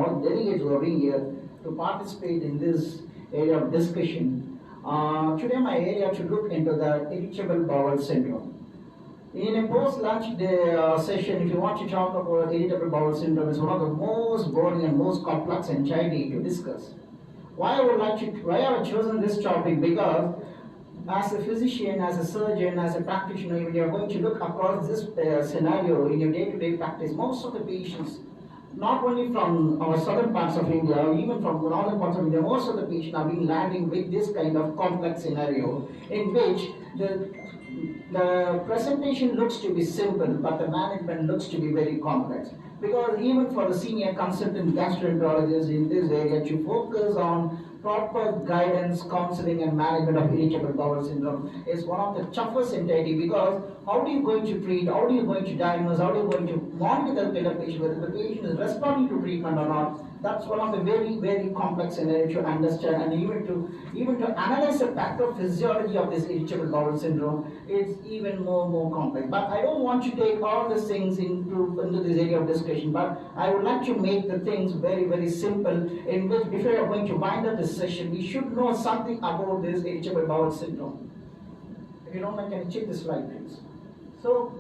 all delegates who are being here to participate in this area of discussion. Today my area to look into the irritable bowel syndrome. In a post-lunch session, if you want to talk about irritable bowel syndrome, it's one of the most boring and most complex entirely to discuss. Why I have chosen this topic? Because as a physician, as a surgeon, as a practitioner, when you're going to look across this scenario in your day-to-day practice, most of the patients, not only from our southern parts of India, even from northern parts of India, most of the patients are being landing with this kind of complex scenario in which the presentation looks to be simple, but the management looks to be very complex. Because even for the senior consultant gastroenterologist in this area to focus on proper guidance, counseling and management of irritable bowel syndrome is one of the toughest entirety, because how are you going to treat, how are you going to diagnose, how are you going to monitor the patient, whether the patient is responding to treatment or not. That's one of the very, very complex scenarios to understand, and even to analyze the pathophysiology of this irritable bowel syndrome is even more complex. But I don't want to take all these things into this area of discussion, but I would like to make the things very, very simple, in which before we are going to wind up this session, we should know something about this irritable bowel syndrome. If you don't mind, can you check the slide, please? So,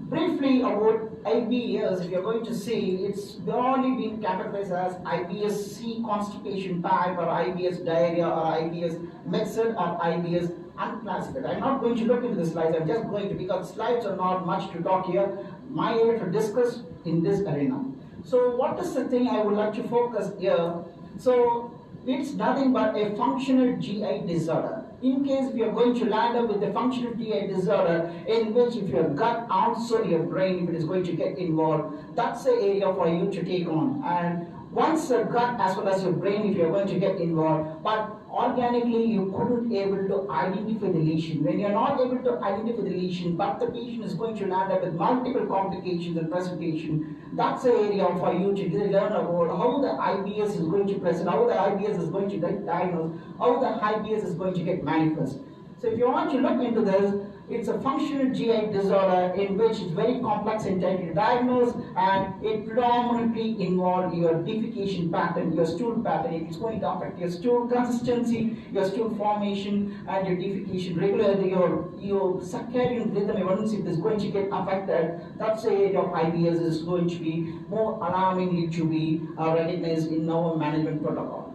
briefly about IBS, if you're going to see, it's broadly been categorized as IBS-C constipation type, or IBS diarrhea, or IBS mixed, or IBS unclassified. I'm not going to look into the slides, I'm just going to, because slides are not much to talk here, my area to discuss in this arena. So what is the thing I would like to focus here? So it's nothing but a functional GI disorder. In case if you're going to land up with a functional GI disorder, in which if your gut, also your brain, if it is going to get involved, that's the area for you to take on. And once the gut as well as your brain, if you're going to get involved, but organically you couldn't able to identify the lesion. When you're not able to identify the lesion, but the patient is going to land up with multiple complications and presentation, that's the area for you to learn about how the IBS is going to present, how the IBS is going to get diagnosed, how the IBS is going to get manifest. So if you want to look into this, it's a functional GI disorder in which it's very complex and to diagnose, and it predominantly involves your defecation pattern, your stool pattern. It's going to affect your stool consistency, your stool formation, and your defecation regularly. Your circadian rhythm, once it is going to get affected, that's the area of IBS is going to be more alarmingly to be recognized in our management protocol.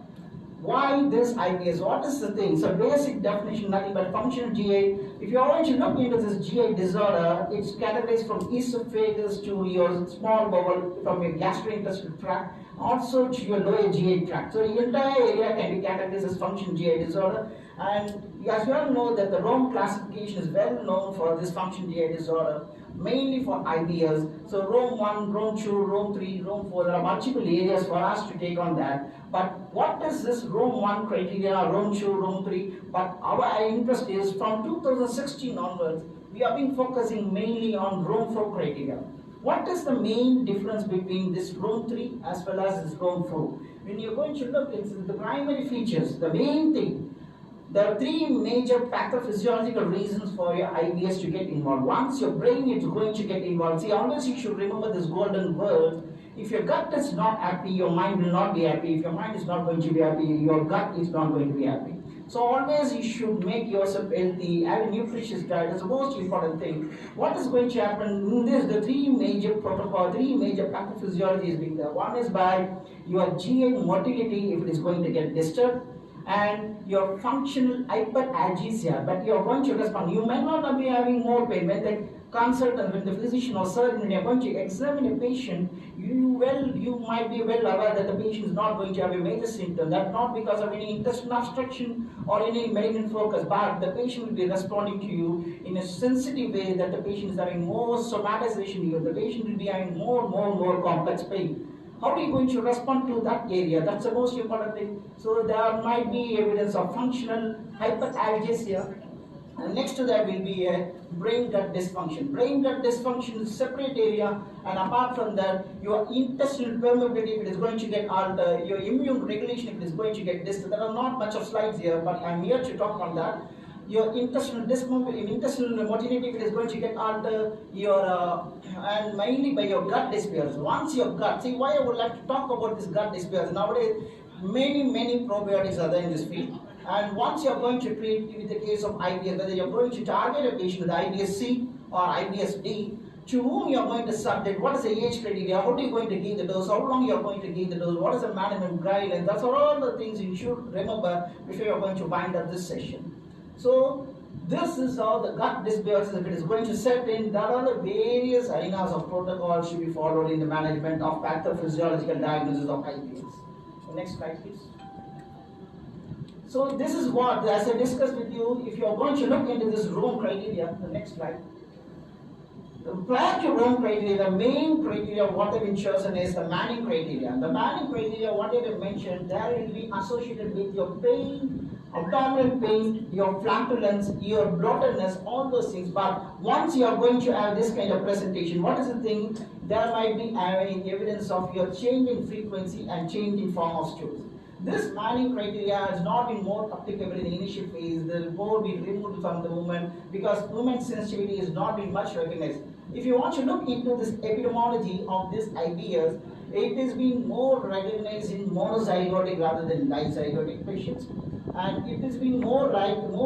Why this IBS? What is the thing? So basic definition, nothing but functional GI. If you are going to look into this GI disorder, it's categorized from esophagus to your small bowel, from your gastrointestinal tract, also to your lower GI tract. So the entire area can be categorized as functional GI disorder. And as you all know that the Rome classification is well known for this functional GI disorder, mainly for IBS. So Rome 1, Rome 2, Rome 3, Rome 4, there are multiple areas for us to take on that. But what is this Rome 1 criteria, Rome 2, Rome 3? But our interest is from 2016 onwards, we have been focusing mainly on Rome 4 criteria. What is the main difference between this Rome 3 as well as this Rome 4? When you're going to look into the primary features, the main thing, there are three major pathophysiological reasons for your IBS to get involved. Once your brain is going to get involved, see, always you should remember this golden word. If your gut is not happy, your mind will not be happy. If your mind is not going to be happy, your gut is not going to be happy. So always you should make yourself healthy, have a nutritious diet. That's the most important thing. What is going to happen in this? The three major protocol, three major pathophysiologies being there. One is by your GI motility, if it is going to get disturbed, and your functional hyperalgesia, but you are going to respond. You may not be having more pain. When the consultant, when the physician or surgeon, when you are going to examine a patient, you might be well aware that the patient is not going to have a major symptom. That's not because of any intestinal obstruction or any malignant focus, but the patient will be responding to you in a sensitive way, that the patient is having more somatization here. The patient will be having more complex pain. How are you going to respond to that area? That's the most important thing. So there might be evidence of functional hyperalgesia. And next to that will be a brain-gut dysfunction. Brain-gut dysfunction is a separate area, and apart from that, your intestinal permeability, if it is going to get altered, your immune regulation, if it is going to get disturbed. There are not much of slides here, but I'm here to talk on that. your intestinal motility it is going to get altered, your and mainly by your gut disappears. Once your gut, see why I would like to talk about this gut disappears. Nowadays, many probiotics are there in this field. And once you are going to treat with the case of IBS, whether you are going to target a patient with IBS-C or IBS-D, to whom you are going to subject, what is the age criteria, how are you going to give the dose, how long you are going to give the dose, what is the management guidelines, that's all the things you should remember before you are going to wind up this session. So, this is how the gut dysbiosis, if it is going to set in, there are the various arenas of protocols to be followed in the management of pathophysiological diagnosis of IBS. So next slide please. So this is what, as I discussed with you, if you are going to look into this Rome criteria, the next slide. Prior to Rome criteria, the main criteria what have been chosen is the Manning criteria. The Manning criteria, what I have mentioned, there will be associated with your pain, abdominal pain, your flatulence, your bloatedness, all those things. But once you are going to have this kind of presentation, what is the thing? There might be evidence of your change in frequency and change in form of stools. This Manning criteria has not been more applicable in the initial phase. The more be removed from the woman because women's sensitivity is not been much recognized. If you want to look into this epidemiology of this IBS, it is being more recognized in monozygotic rather than dizygotic patients, and it is being more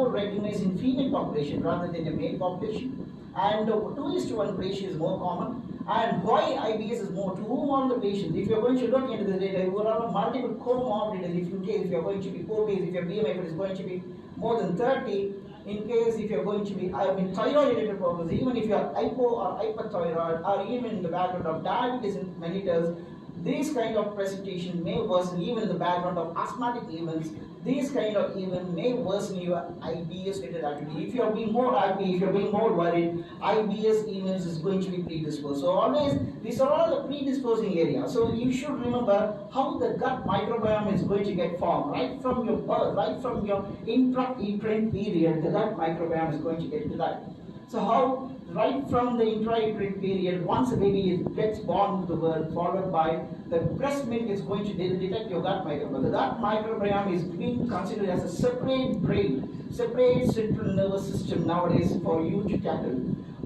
recognized in female population rather than the male population. And 2:1 ratio is more common. And why IBS is more? To whom all the patients? If you are going to look into the data, you will have multiple comorbidities. If you are going to be obese, if your BMI is going to be more than 30, in case if you are going to be thyroid related problems, even if you are hypo or hyperthyroid, or even in the background of diabetes mellitus, these kind of presentation may worsen even in the background of asthmatic events. These kind of events may worsen your IBS related activity. If you are being more happy, if you are being more worried, IBS events is going to be predisposed. So always, these are all the predisposing areas. So you should remember how the gut microbiome is going to get formed. Right from your birth, right from your intra-uterine period, the gut microbiome is going to get developed. So how, right from the intra-uterine period, once a baby gets born to the world, followed by the breast milk is going to detect your gut microbiome. The gut microbiome is being considered as a separate brain, separate central nervous system nowadays for you to tackle.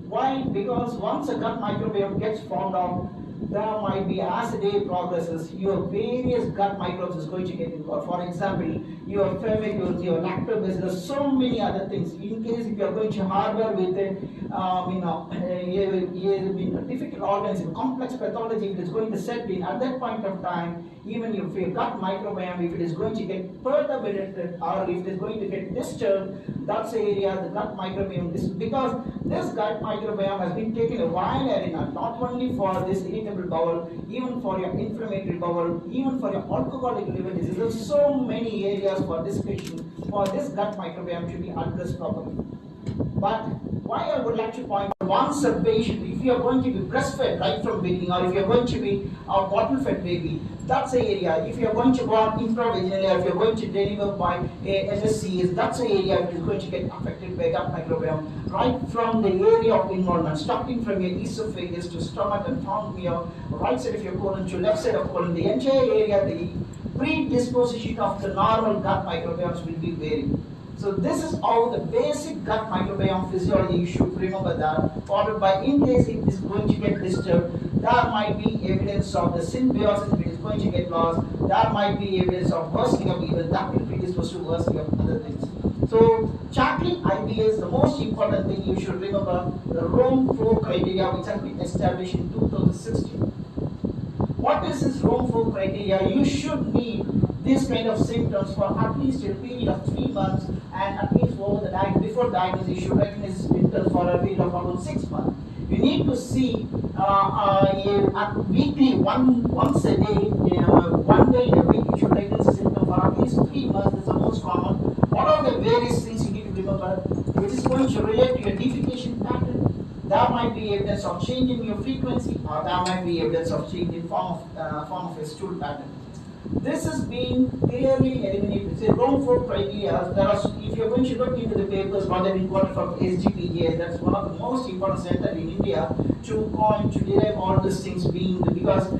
Why? Because once a gut microbiome gets formed out, there might be, as the day progresses, your various gut microbes is going to get involved. For example, your firmicutes, your lactobacillus, so many other things. In case if you are going to harbor with a difficult organism, complex pathology, if it is going to set in at that point of time, even if your gut microbiome, if it is going to get perturbed or if it is going to get disturbed, that's the area the gut microbiome is, because this gut microbiome has been taken a wide arena, not only for this irritable bowel, even for your inflammatory bowel, even for your alcoholic liver disease. There are so many areas for discussion for this gut microbiome to be addressed properly. But why I would like to point out, once a patient, if you are going to be breastfed right from beginning, or if you are going to be a bottle-fed baby, that's the area. If you are going to go on intravaginally, or if you are going to deliver by MSCs, that's the area which is going to get affected by gut microbiome. Right from the area of involvement, starting from your esophagus to stomach and from your right side of your colon to left side of colon, the entire area, the predisposition of the normal gut microbiomes will be varying. So this is how the basic gut microbiome physiology, you should remember that, followed by in case it is going to get disturbed, there might be evidence of the symbiosis if it is going to get lost, there might be evidence of worsening of even that will predispose to worsening of other things. So tackling IBS, the most important thing you should remember, the Rome 4 criteria which has been established in 2016. What is this Rome 4 criteria? You should need these kind of symptoms for at least a period of 3 months, and at least over the before diagnosis, you should recognize symptoms for a period of about 6 months. You need to see weekly, once a day, 1 day in a week, you should recognize a symptom for at least 3 months. That's the most common. What are the various things you need to remember? Which is going to relate to your defecation pattern. There might be evidence of change in your frequency, or there might be evidence of change in form of a stool pattern. This is being clearly eliminated. Say Rome 4 criteria, if you're going to look into the papers, what they've been quoted from SGPGA, that's one of the most important centers in India to derive all these things being, because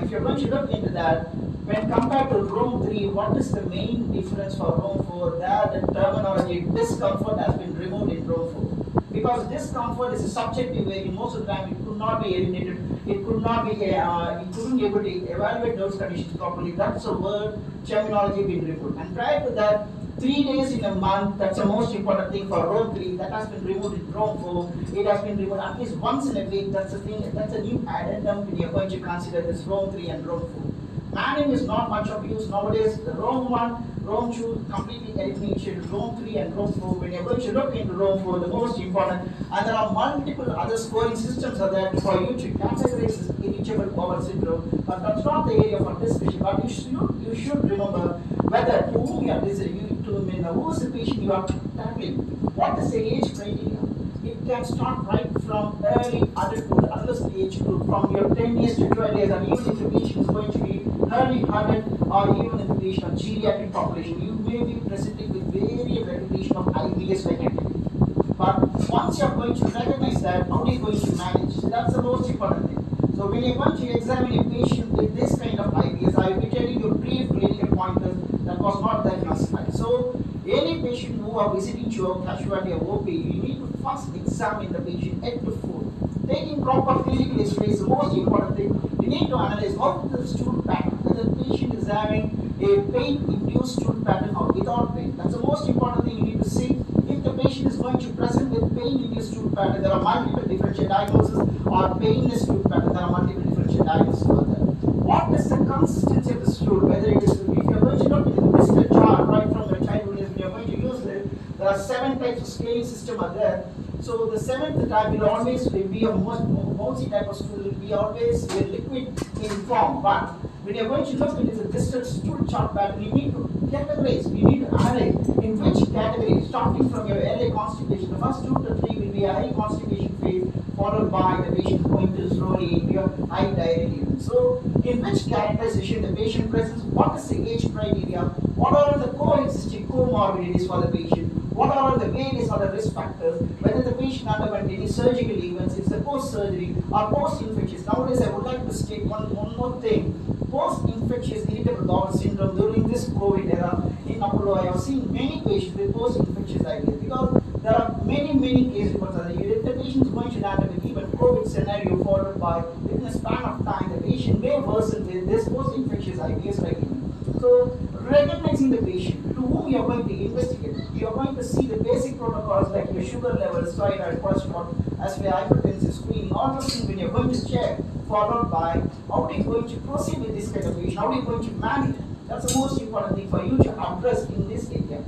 if you're going to look into that, When compared to room 3, what is the main difference for room 4? There the terminology discomfort has been removed in room 4. Because discomfort is a subjective way. Most of the time it could not be eliminated. It could not be, it couldn't be able to evaluate those conditions properly. That's a word terminology being removed. And prior to that, 3 days in a month, that's the most important thing for room 3. That has been removed in room 4. It has been removed at least once in a week. That's a thing. That's a new addendum when you're going to consider this room 3 and room 4. Manning is not much of use nowadays. The Rome 1, Rome 2 completely eliminated. Rome 3 and Rome 4. When you're going to look into Rome 4, the most important, and there are multiple other scoring systems are there for you to categorize this irritable bowel syndrome. But that's not the area for discussion. But you should remember whether to whom you are listening, who is the patient you are tackling, what is the age criteria. It can start right from early adulthood, adolescent age group, from your 10 years to 12 years, and even if the patient is going to be early adult or even in the patient of geriatric population, you may be presenting with various recognition of IBS like activity. But once you are going to recognize that, how are you going to manage? So that's the most important thing. So when you're going to examine a patient with this kind of IBS, I will be telling you brief clinical pointers that was not diagnosed. So any patient who are visiting to a casualty or OP, you need to first examine the patient head to foot. Taking proper clinical history is the most important thing. You need to analyze how the stool pattern, whether the patient is having a pain-induced stool pattern or without pain. That's the most important thing you need to see. If the patient is going to present with pain-induced stool pattern, there are multiple differential diagnoses, or painless stool pattern, there are multiple differential diagnoses for that. What is the consistency of the stool? Whether it is, if you're going to look into the visitor chart right from your childhood, if you're going to use it, there are 7 types of scaling system are there. So the 7th type will always be a mousy type of stool, will be always a liquid in form. But when you're going to look into the distal stool chart pattern, you need to categorize, you need to analyze in which category, starting from your early constipation. The first 2 to 3 will be a high constipation phase, followed by the patient going to slowly into your high diarrhea. So in which characterization the patient presents, what is the age criteria, what are the coexisting comorbidities for the patient, what are the various other risk factors, whether the patient underwent any surgical events, it's a post-surgery or post-infectious. Nowadays I would like to state one more thing. Post-infectious irritable bowel syndrome during this COVID era in Apollo, I have seen many patients with post-infectious IBS because there are many case reports. If the patient is going to land with even COVID scenario followed by within a span of time, the patient may worsen with this post-infectious IBS regimen. So recognizing the patient to whom you are going to investigate, you are going to see the basic protocols like your sugar levels, thyroid, cholesterol, as well as hypertensive screening, all those things when you are going to check, followed by how are you going to proceed with this kind of patient, how are you going to manage. That's the most important thing for you to address in this area.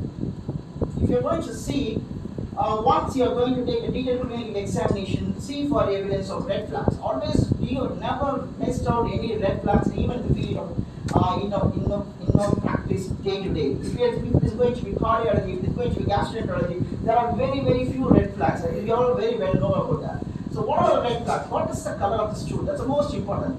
If you are going to see, once you are going to take a detailed clinical examination, see for evidence of red flags. Always, you never missed out any red flags, even in the field of in practice day to day. If it is going to be cardiology, if it is going to be gastroenterology, there are very few red flags. We all very well know about that. So what are the red flags? What is the color of the stool? That's the most important.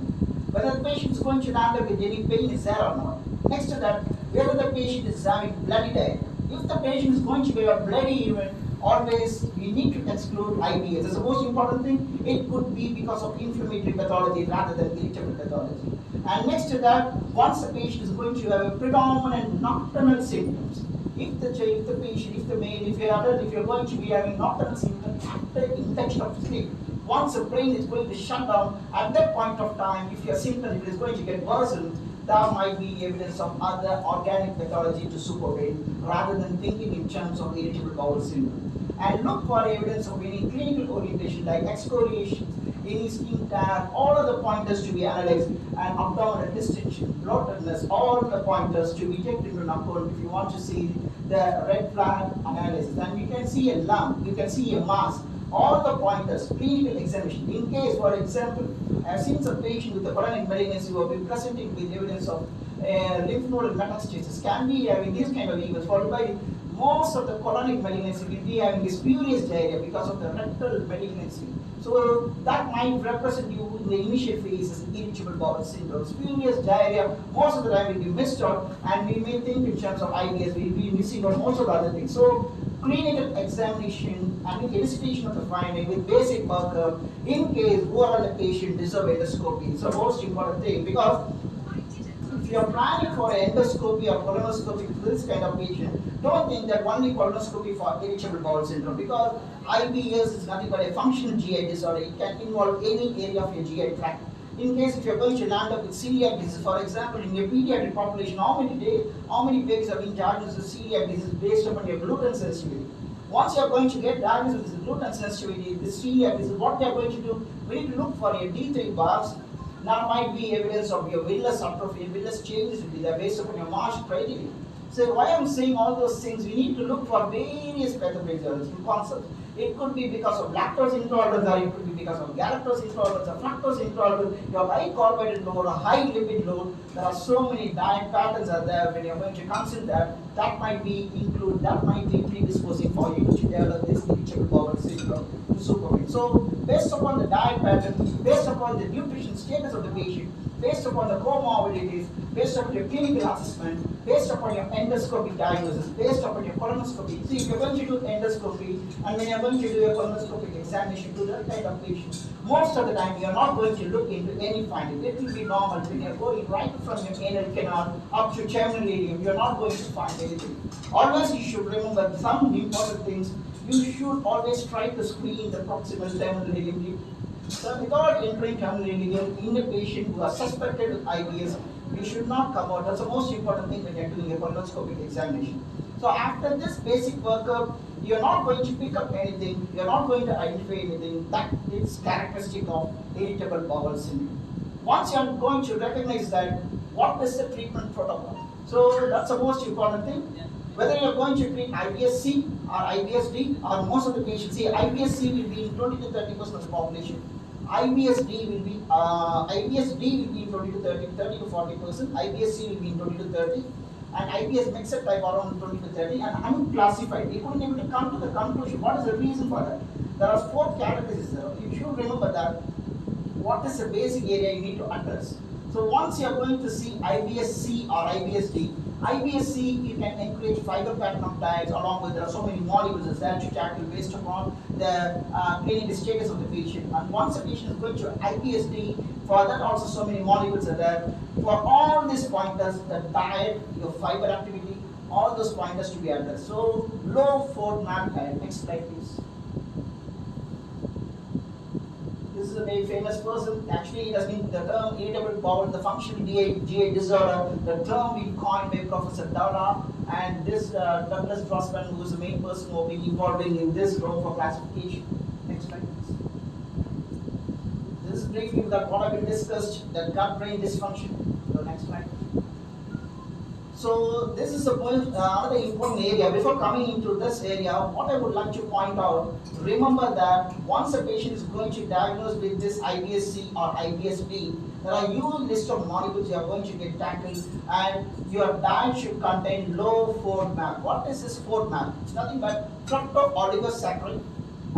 Whether the patient is going to land up with any pain is there or not. Next to that, whether the patient is having bloody diarrhea. If the patient is going to be a bloody event, always we need to exclude IBS. That's the most important thing. It could be because of inflammatory pathology rather than irritable pathology. And next to that, once the patient is going to have a predominant nocturnal symptoms, if the patient, if the male, if you're adult, if you're going to be having nocturnal symptoms after induction of sleep, once the brain is going to shut down, at that point of time, if your symptoms is going to get worsened, there might be evidence of other organic pathology to supervene rather than thinking in terms of irritable bowel syndrome. And look for evidence of any clinical orientation like excoriations, any skin tear, all of the pointers to be analyzed, and abdominal distension, bloatedness, all of the pointers to be taken into account if you want to see the red flag analysis. And you can see a lump, you can see a mass, all the pointers, clinical examination. In case, for example, I have seen some patient with the colonic malignancy who have been presenting with evidence of lymph nodal metastasis, can be having these kind of events, followed by most of the colonic malignancy will be having a spurious diarrhea because of the rectal malignancy. So that might represent you in the initial phase as irritable bowel syndrome. Spurious diarrhea most of the time will be missed out, and we may think in terms of IBS we will be missing out most of the other things. So clinical examination and with elicitation of the finding with basic workup, in case who are the patient deserve endoscopy. It's the most important thing, because if if you are planning for an endoscopy or colonoscopy for this kind of patient, don't think that only colonoscopy for irritable bowel syndrome, because IBS is nothing but a functional GI disorder. It can involve any area of your GI tract. In case if you're going to land up with celiac disease, for example, in your pediatric population, how many babies are being diagnosed with celiac disease based upon your gluten sensitivity? Once you are going to get diagnosed with this gluten sensitivity, this celiac disease, what we are going to do, we need to look for your D3 bars. Now might be evidence of your villus atrophy, villus changes will be there based upon your Marsh criteria. So why I'm saying all those things, we need to look for various pathophysiology in concepts. It could be because of lactose intolerance, or it could be because of galactose intolerance, or fructose intolerance, your high carbohydrate load, or high lipid load. There are so many diet patterns are there. When you're going to consider that might be predisposing for you to develop this irritable bowel syndrome to supervene. So based upon the diet pattern, based upon the nutrition status of the patient, based upon the comorbidities, based upon your clinical assessment, based upon your endoscopic diagnosis, based upon your colonoscopy. See, if you're going to do endoscopy and when you're going to do a colonoscopic examination to that kind of patient, most of the time you're not going to look into any finding. It will be normal when you're going right from your anal canal up to terminal ileum, you're not going to find anything. Always you should remember some important things. You should always try to screen the proximal terminal ileum. So without entering terminal ileum in a patient who are suspected with IBS, you should not come out. That's the most important thing when you're doing a colonoscopic examination. So after this basic workup, you're not going to pick up anything, you're not going to identify anything that is characteristic of irritable bowel syndrome. Once you're going to recognize that, what is the treatment protocol? So that's the most important thing. Whether you're going to treat IBS-C or IBS-D, or most of the patients, see, IBS-C will be in 20 to 30% of the population. IBS-D will be in 20 to 30 to 40%. IBS-C will be in 20 to 30, and IBS mixed type around 20 to 30, and unclassified. We couldn't able to come to the conclusion. What is the reason for that? There are 4 categories there. You should remember that. What is the basic area you need to address? So once you are going to see IBS-C or IBS-D, IBS-C, you can encourage fiber pattern of diets, along with there are so many molecules that you tackle based upon the clinical status of the patient. And once a patient is going to IBS-D, for that also so many molecules are there. For all these pointers, the diet, your fiber activity, all those pointers to be addressed. So low FODMAP diet. Next slide, please. This is a very famous person. Actually, it has been the term irritable bowel, the functional GI disorder. The term we coined by Professor Dalla, and this Douglas Grossman, who is the main person who will be involving in this role for classification. Next slide, please. This is briefly that what have been discussed, the gut-brain dysfunction. So next slide. So this is another important area. Before coming into this area, what I would like to point out, remember that once a patient is going to diagnose with this IBS-C or IBS-D, there are a huge list of molecules you are going to get tackled, and your diet should contain low FODMAP. What is this FODMAP? It's nothing but fructooligosaccharides,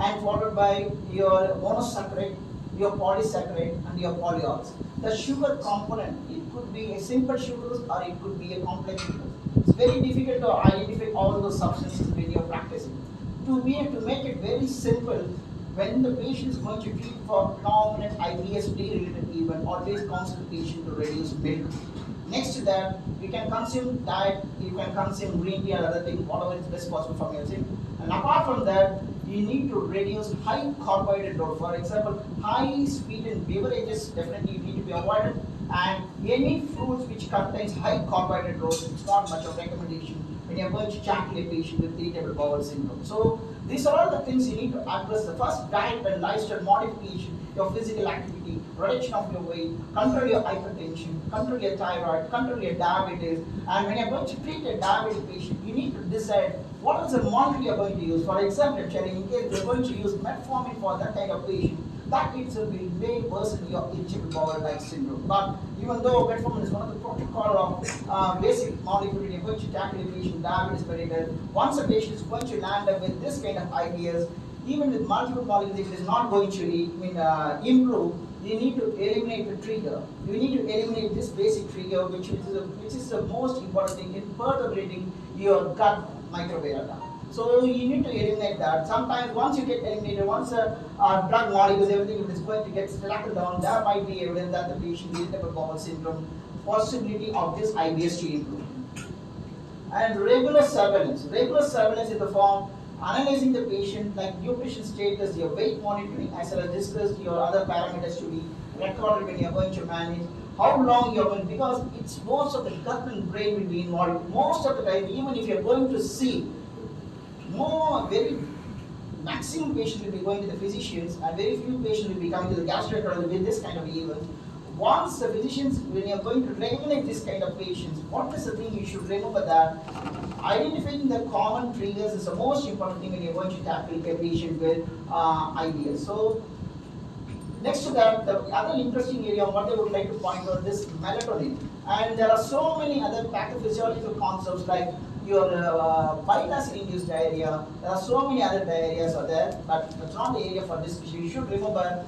and followed by your monosaccharide, your polysaccharide, and your polyols. The sugar component, it could be a simple sugars or it could be a complex sugar. It's very difficult to identify all those substances when you're practicing. To make it very simple, when the patient is going to treat for predominant IBS-D related event, always counsel the patient to reduce milk. Next to that, you can consume diet, you can consume green tea and other things, whatever is best possible for your gym. And apart from that, you need to reduce high carbohydrate load. For example, high sweetened beverages definitely need to be avoided, and any foods which contains high carbohydrate load, it's not much of recommendation when you're going to tackle a patient with irritable bowel syndrome. So these are all the things you need to address. The first, diet and lifestyle modification, your physical activity, reduction of your weight, control your hypertension, control your thyroid, control your diabetes. And when you're going to treat a diabetic patient, you need to decide what is the molecule you're going to use. For example, in case you're going to use metformin for that kind of patient, that itself will may worsen your irritable bowel syndrome. But even though metformin is one of the protocol of basic molecule, you're going to tackle a patient diabetes very well. Once a patient is going to land up with this kind of ideas, even with multiple molecules, if it is not going to improve, you need to eliminate the trigger. You need to eliminate this basic trigger, which is the most important thing in perturbating your gut microbiota. So you need to eliminate that. Sometimes once you get eliminated, once drug molecules, everything is going to get settled down, there might be evidence that the patient with irritable bowel syndrome possibility of this IBS to improve. And regular surveillance. Regular surveillance in the form analyzing the patient like nutrition status, your weight monitoring, as well as discussed your other parameters to be recorded when you're going to manage. How long you're going, because it's most of the gut and brain will be involved. Most of the time, even if you're going to see very maximum patients will be going to the physicians and very few patients will be coming to the gastroenterologist with this kind of event. Once the physicians, when you're going to regulate this kind of patients, what is the thing you should remember that identifying the common triggers is the most important thing when you're going to tackle a patient with IBS. So next to that, the other interesting area what I would like to point out is melatonin. And there are so many other pathophysiological concepts like your bile acid-induced diarrhea. There are so many other diarrheas are there, but that's not the area for discussion. You should remember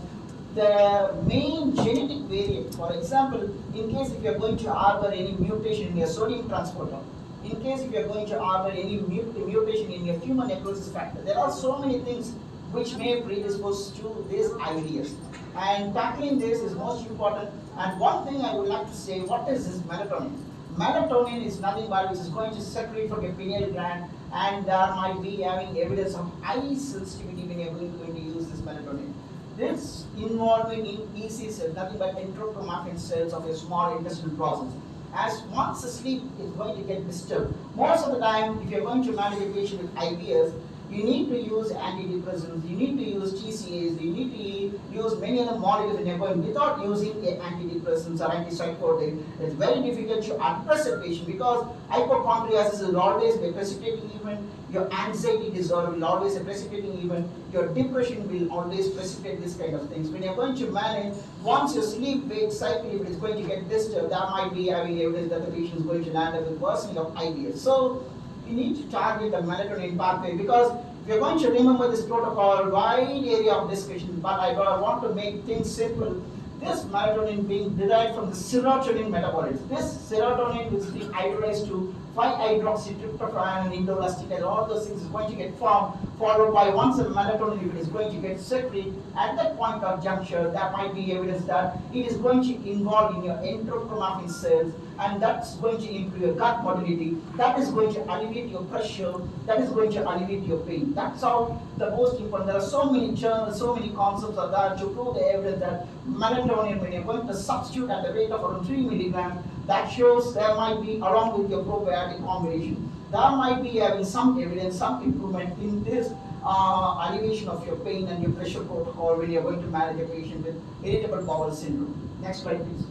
the main genetic variant. For example, in case if you are going to harbor any mutation in your sodium transporter, in case if you are going to harbor any mutation in your tumor necrosis factor, there are so many things which may predispose to this IBS. And tackling this is most important. And one thing I would like to say, what is this melatonin? Melatonin is nothing but which is going to secrete from your pineal gland, and there might be having evidence of high sensitivity when you are going to use this melatonin. This involvement in EC cells, nothing but enterochromatin cells of your small intestinal process. As once the sleep is going to get disturbed, most of the time, if you are going to manage a patient with IBS, you need to use antidepressants, you need to use TCAs, you need to use many other molecules in your body without using antidepressants or antipsychotic. It's very difficult to address a patient because hypochondriasis is always a precipitating event, your anxiety disorder will always a precipitating event, your depression will always precipitate this kind of things. When you're going to manage, once your sleep-wake cycle if it's going to get disturbed, that might be having evidence that the patient is going to land up with worsening of IBS. So you need to target the melatonin pathway because if you're going to remember this protocol, wide area of discussion, but I want to make things simple. This melatonin being derived from the serotonin metabolites. This serotonin is being hydrolyzed to 5-hydroxytryptophan and indolacetone, all those things is going to get formed, followed by once the melatonin is going to get secreted. At that point of juncture, there might be evidence that it is going to involve in your enterochromatin cells, and that's going to improve your gut motility, that is going to alleviate your pressure, that is going to alleviate your pain. That's how the most important. There are so many journals, so many concepts are there to prove the evidence that melatonin, when you're going to substitute at the rate of around 3 milligrams, that shows there might be, along with your probiotic combination, there might be having some evidence, some improvement in this alleviation of your pain and your pressure protocol when you're going to manage a patient with irritable bowel syndrome. Next slide, please.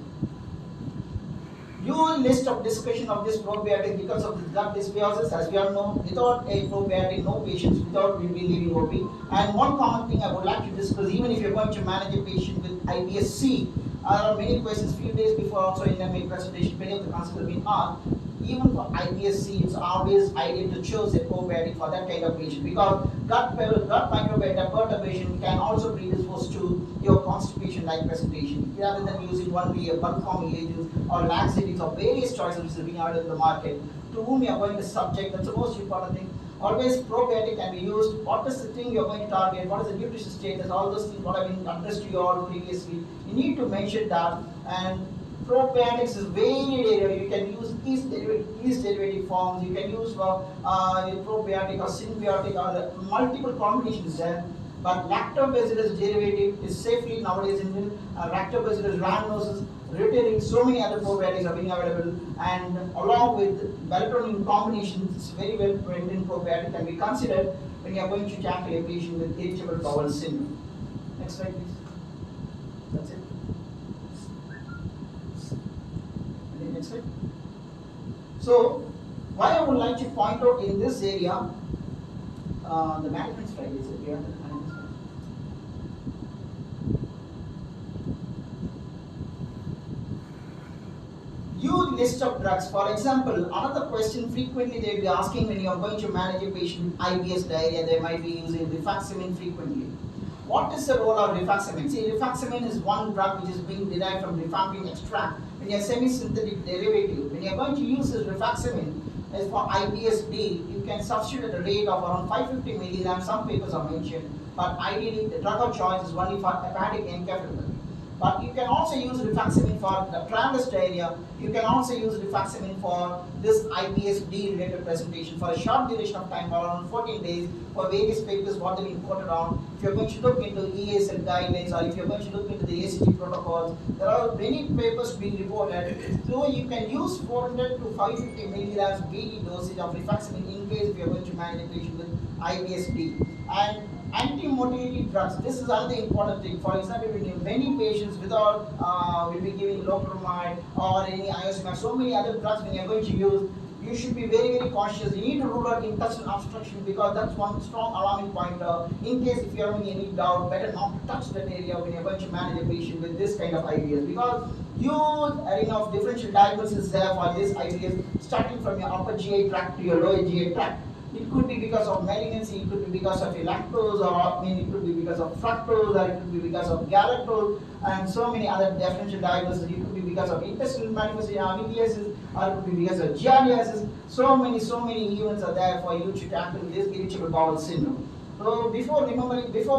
Your list of discussion of this probiotic because of the gut dysbiosis, as we all know, without a probiotic, no patients without will be living OP. And one common thing I would like to discuss, even if you're going to manage a patient with IBS-C, many questions few days before also in my presentation, many of the concepts have been asked. Even for IBS-C, it's always ideal to choose a probiotic for that kind of patient because gut microbiota perturbation can also predispose to your constipation-like presentation. Rather than using only a bulk forming agents or laxatives or various choices which are being added in the market, to whom you are going to subject, that's the most important thing. Always probiotic can be used. What is the thing you're going to target? What is the nutrition status? All those things what I've been addressed to you all previously. You need to mention that. And probiotics is varied area. You can use yeast derivative forms. You can use probiotic or symbiotic or multiple combinations there. But lactobacillus derivative is safely nowadays in lactobacillus rhamnosus, reiterating so many other probiotics are being available, and along with melatonin combinations, it's very well maintained probiotic can be considered when you are going to tackle a patient with irritable bowel syndrome. Next slide, please. That's it. Next slide. So, why I would like to point out in this area, the management slide is here. Huge list of drugs. For example, another question frequently they will be asking when you are going to manage a patient with IBS diarrhea, they might be using rifaximin frequently. What is the role of rifaximin? See, rifaximin is one drug which is being derived from rifampin extract. When you are semi-synthetic derivative, when you are going to use this rifaximin as for IBS-D, you can substitute at a rate of around 550 milligrams. Some papers are mentioned, but ideally the drug of choice is only for hepatic encephalopathy. But you can also use rifaximin for the travelers diarrhea. You can also use rifaximin for this IBS-D related presentation for a short duration of time, around 14 days, for various papers what they've been quoted on. If you're going to look into EASL guidelines, or if you're going to look into the ACG protocols, there are many papers being reported. So you can use 400 to 550 milligrams BD dosage of rifaximin in case if you're going to manage a patient with IBS-D. And anti-motility drugs, this is another important thing. For example, when many patients without will be giving loperamide or any iosmag, so many other drugs when you're going to use, you should be very, very cautious. You need to rule out intestinal obstruction, because that's one strong alarming pointer. In case if you're having any doubt, better not to touch that area when you're going to manage a patient with this kind of IBS, because huge arena of differential diagnosis there for this IBS, starting from your upper GI tract to your lower GI tract. It could be because of malignancy, it could be because of lactose, or it could be because of fructose, or it could be because of galactose, and so many other differential diagnoses. It could be because of intestinal manifestation, amibiasis, or it could be because of giardiasis. So many events are there for you to tackle this irritable bowel syndrome. So before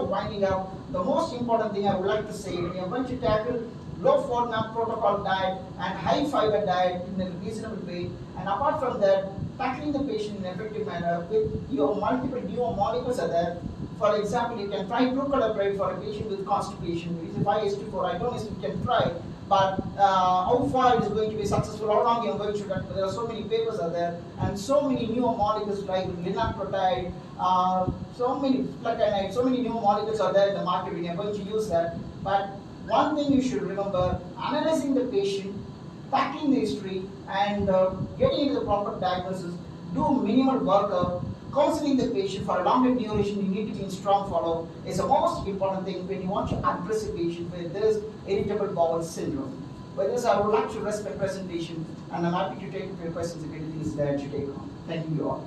winding up, the most important thing I would like to say, when you're going to tackle low FODMAP protocol diet and high fiber diet in a reasonable way, and apart from that, tackling the patient in an effective manner with your multiple new molecules are there. For example, you can try glucocorticoid for a patient with constipation, which is 5:4 agonist, you can try, but how far it is going to be successful, how long you are going to run, there are so many papers are there, and so many new molecules like linaclotide, so many flecainide, so many new molecules are there in the market when you are going to use that. But one thing you should remember, analyzing the patient, tackling the history, and getting into the proper diagnosis, do minimal workup, counseling the patient for a longer duration, you need to be in strong follow-up, is the most important thing when you want to address a patient with this irritable bowel syndrome. With this, I would like to rest my presentation, and I'm happy to take your questions if anything is there to take on. Thank you all.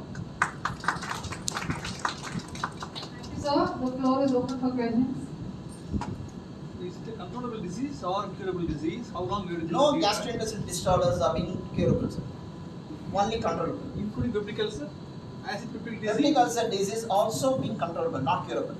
Thank you, sir. The floor is open for questions. Is it a controllable disease or curable disease? How long will it No gastrointestinal disorders are being curable, sir. Only controllable. Including peptic ulcer? Acid peptic disease? Peptic ulcer disease also being controllable, not curable.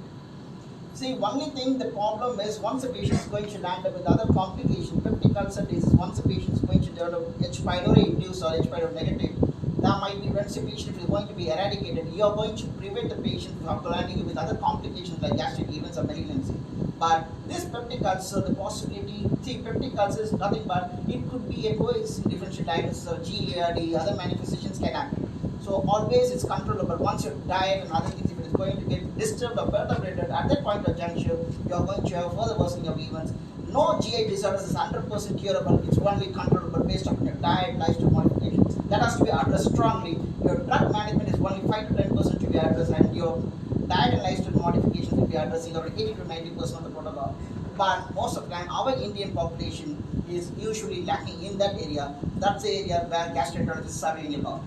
See, only thing, the problem is once a patient is going to land up with other complications, peptic ulcer disease, once a patient is going to develop H. pylori induced or H. pylori negative, that might be once a patient is going to be eradicated, you are going to prevent the patient from landing with other complications like gastric events or malignancy. But this peptic ulcer, the possibility, see, peptic ulcer is nothing but it could be a differential diagnosis or GERD, other manifestations can happen. So always it's controllable. Once your diet and other things, if it is going to get disturbed or perturbated at that point of juncture, you are going to have further worsening of events. No GI disorders is 100% curable. It's only controllable based on your diet, lifestyle modifications. That has to be addressed strongly. Your drug management is only 5 to 10% to be addressed, and your diet and lifestyle modifications will be addressing around 80 to 90% of the protocol. But most of the time, our Indian population is usually lacking in that area. That's the area where gastroenterologists are serving a lot.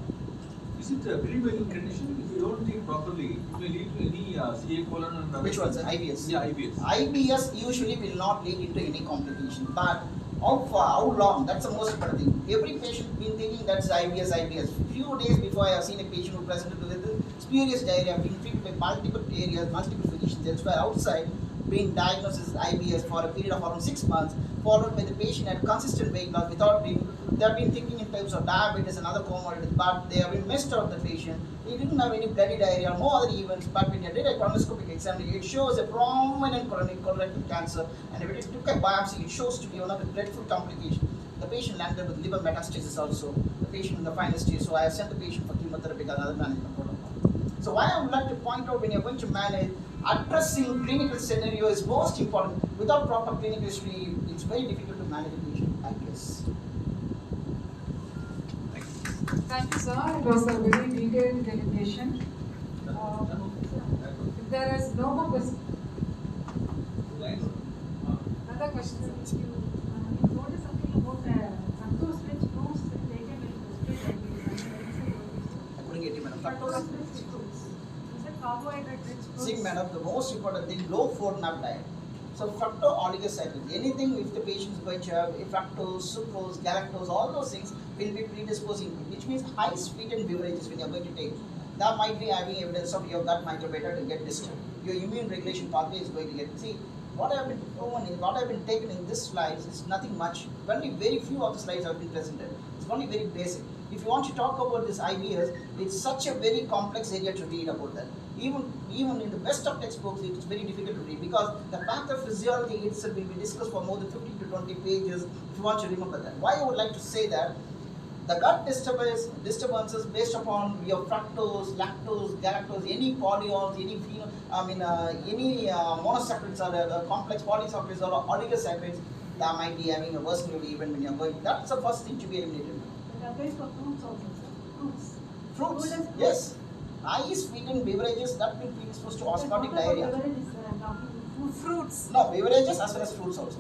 Is it a very well condition? If you don't treat properly, it may lead to any CA colon and other. Which one's IBS? Yeah, IBS. IBS usually will not lead into any complication, but how long? That's the most important thing. Every patient been thinking that's IBS. Few days before, I have seen a patient who presented with spurious diarrhea, being treated by multiple areas, multiple physicians elsewhere outside, being diagnosed as IBS for a period of around 6 months, followed by the patient had consistent weight loss without being, they have been thinking in terms of diabetes and other comorbidities, but they have been missed out the patient. He didn't have any bloody diarrhea, no other events, but when you did a colonoscopic examination, it shows a prominent colorectal cancer, and when it took a biopsy, it shows to be one of the dreadful complications. The patient landed with liver metastasis also, the patient in the final stage, so I have sent the patient for chemotherapy and other management protocol. So why I would like to point out, when you're going to manage, addressing clinical scenario is most important. Without proper clinical history, it's very difficult to manage a patient, I guess. Thank you, sir. It was a very detailed delineation. If there is no more questions, another question. You told us something about fructose rich fruits taken with fructose. I couldn't get you, madam. Fructose rich fruits. Is it carbohydrate rich fruits? See, madam, the most important thing, low FODMAP diet. So fructooligosaccharides, anything if the patient is going to have fructose, sucrose, galactose, all those things will be predisposing, which means high sweetened beverages when you are going to take. That might be having evidence of your gut microbiota to get disturbed. Your immune regulation pathway is going to get, see, what I've been proven in, what I've been taken in this slides is nothing much. Only very few of the slides have been presented. It's only very basic. If you want to talk about this ideas, it's such a very complex area to read about that. Even in the best of textbooks, it's very difficult to read because the pathophysiology itself will be discussed for more than 15 to 20 pages if you want to remember that. Why I would like to say that the gut disturbances based upon your fructose, lactose, galactose, any polyols, any monosaccharides or complex polysaccharides or oligosaccharides that might be having a worsening event when you're going. That's the first thing to be eliminated. That applies for fruits also, sir. Fruits. Fruits, Fruit yes. Highly sweetened beverages that will be exposed to osmotic diarrhea. Beverages, sir, I'm talking Fruits. No, beverages as well as fruits also.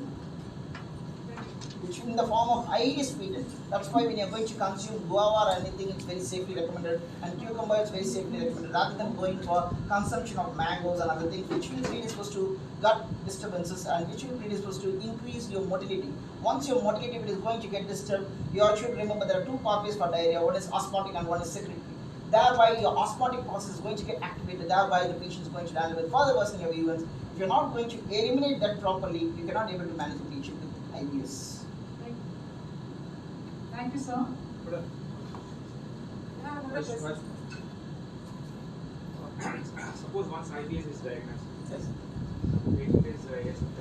Which in the form of highly sweetened. That's why when you're going to consume guava or anything, it's very safely recommended, and cucumber is very safely recommended, rather than going for consumption of mangoes and other things, which will predispose to gut disturbances and which will predispose to increase your motility. Once your motility is going to get disturbed, you all should remember there are two pathways for diarrhea. One is osmotic and one is secretory. Thereby, your osmotic process is going to get activated. Thereby, the patient is going to deal with further worsening of events. If you're not going to eliminate that properly, you cannot be able to manage the patient with IBS. Thank you, sir. But, Yeah, another question. Suppose once IBS is diagnosed, Yes. the patient is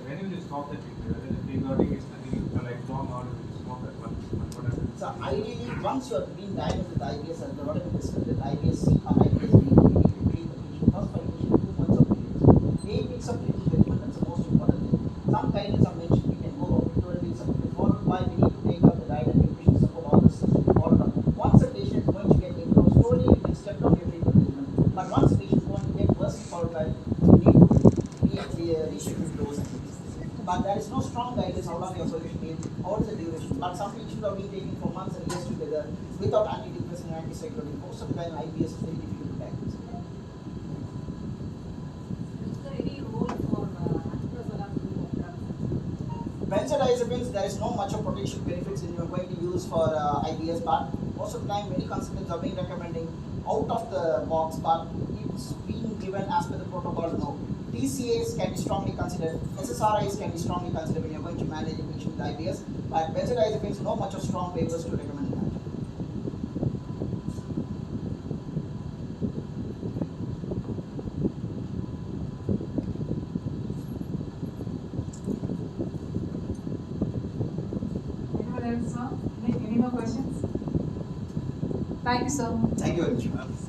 when will you stop the treatment? Whether the periodic is continuing for lifelong or will you stop at one what happens? So ideally, once you have been diagnosed with IBS and what we discussed with IBS-C or IBS-B, you need to treat the patient first for initially 2 months of treatment. 8 weeks of treatment regimen, that's the most important thing. Some guidelines are mentioned, we can go up to 12 weeks of treatment, followed by we need to take out the diet and nutrition support, all this followed up. Once the patient is going to get improved, slowly you can step down your treatment regimen. But once the patient is going to get worse, followed by you need to reschedule dose. But there is no strong guidance how long your solution is, what is the duration. But some patients are being taken for months and years together without antidepressant and antipsychotic. Most of the time IBS is very difficult to diagnose. Is there any role for anastrozole group of drugs? Benzodiazepines, there is no much of potential benefits in you're going to use for IBS, but most of the time many consultants are being recommending out of the box, but it's being given as per the protocol. No. TCAs can be strongly considered, SSRIs can be strongly considered when you're going to manage a patient with IBS, but benzodiazepines, no much of strong papers to recommend that. Anyone else, sir? Any more questions? Thank you, sir. Thank you very much, ma'am.